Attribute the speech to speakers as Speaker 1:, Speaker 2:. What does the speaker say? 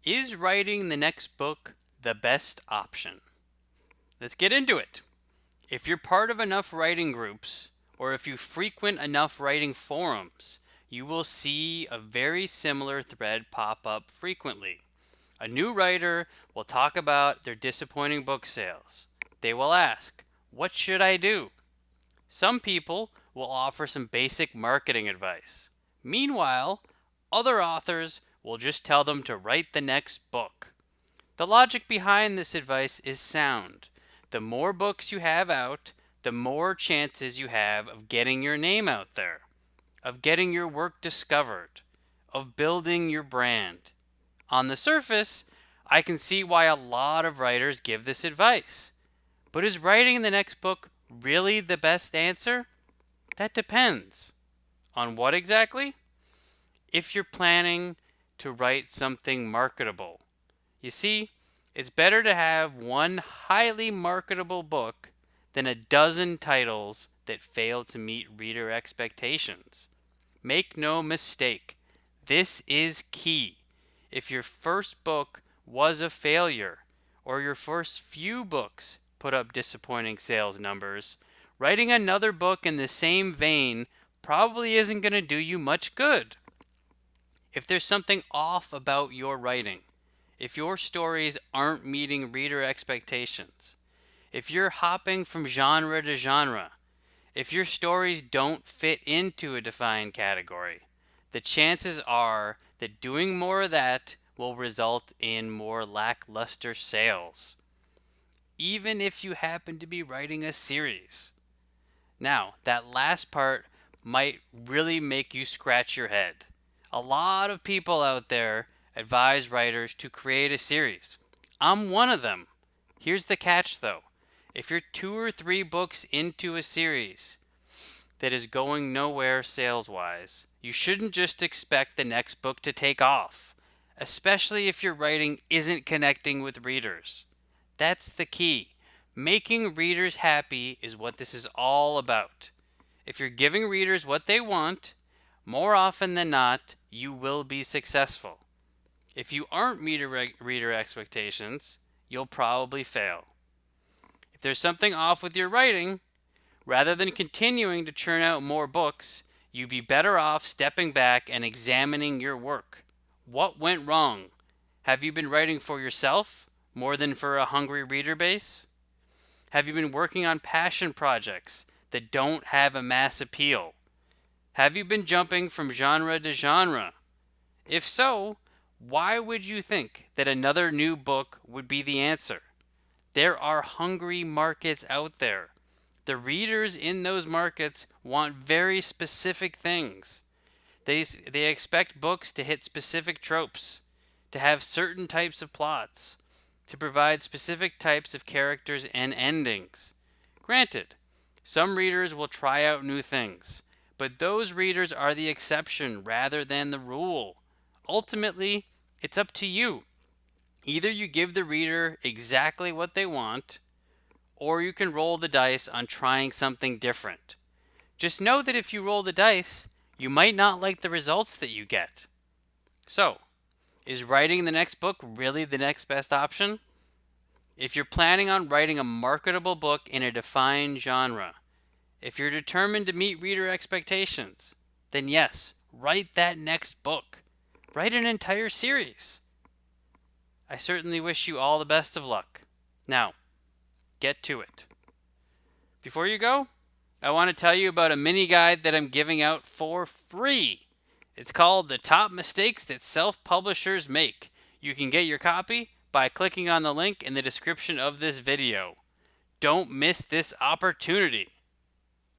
Speaker 1: Is writing the next book the best option? Let's get into it. If you're part of enough writing groups, or if you frequent enough writing forums, you will see a very similar thread pop up frequently. A new writer will talk about their disappointing book sales. They will ask, "What should I do?" Some people will offer some basic marketing advice. Meanwhile, other authors will just tell them to write the next book. The logic behind this advice is sound. The more books you have out, the more chances you have of getting your name out there, of getting your work discovered, of building your brand. On the surface, I can see why a lot of writers give this advice. But is writing the next book really the best answer? That depends. On what exactly? If you're planning to write something marketable. You see, it's better to have one highly marketable book than a dozen titles that fail to meet reader expectations. Make no mistake, this is key. If your first book was a failure, or your first few books put up disappointing sales numbers, writing another book in the same vein probably isn't going to do you much good. If there's something off about your writing, if your stories aren't meeting reader expectations, if you're hopping from genre to genre, if your stories don't fit into a defined category, the chances are that doing more of that will result in more lackluster sales, even if you happen to be writing a series. Now, that last part might really make you scratch your head. A lot of people out there advise writers to create a series. I'm one of them. Here's the catch though. If you're 2 or 3 books into a series that is going nowhere sales wise, you shouldn't just expect the next book to take off, especially if your writing isn't connecting with readers. That's the key. Making readers happy is what this is all about. If you're giving readers what they want, more often than not, you will be successful. If you aren't meeting reader expectations, you'll probably fail. If there's something off with your writing, rather than continuing to churn out more books, you'd be better off stepping back and examining your work. What went wrong? Have you been writing for yourself more than for a hungry reader base? Have you been working on passion projects that don't have a mass appeal? Have you been jumping from genre to genre? If so, why would you think that another new book would be the answer? There are hungry markets out there. The readers in those markets want very specific things. They expect books to hit specific tropes, to have certain types of plots, to provide specific types of characters and endings. Granted, some readers will try out new things, but those readers are the exception rather than the rule. Ultimately, it's up to you. Either you give the reader exactly what they want, or you can roll the dice on trying something different. Just know that if you roll the dice, you might not like the results that you get. So, is writing the next book really the next best option? If you're planning on writing a marketable book in a defined genre, if you're determined to meet reader expectations, then yes, write that next book. Write an entire series. I certainly wish you all the best of luck. Now, get to it. Before you go, I want to tell you about a mini guide that I'm giving out for free. It's called The Top Mistakes That Self-Publishers Make. You can get your copy by clicking on the link in the description of this video. Don't miss this opportunity.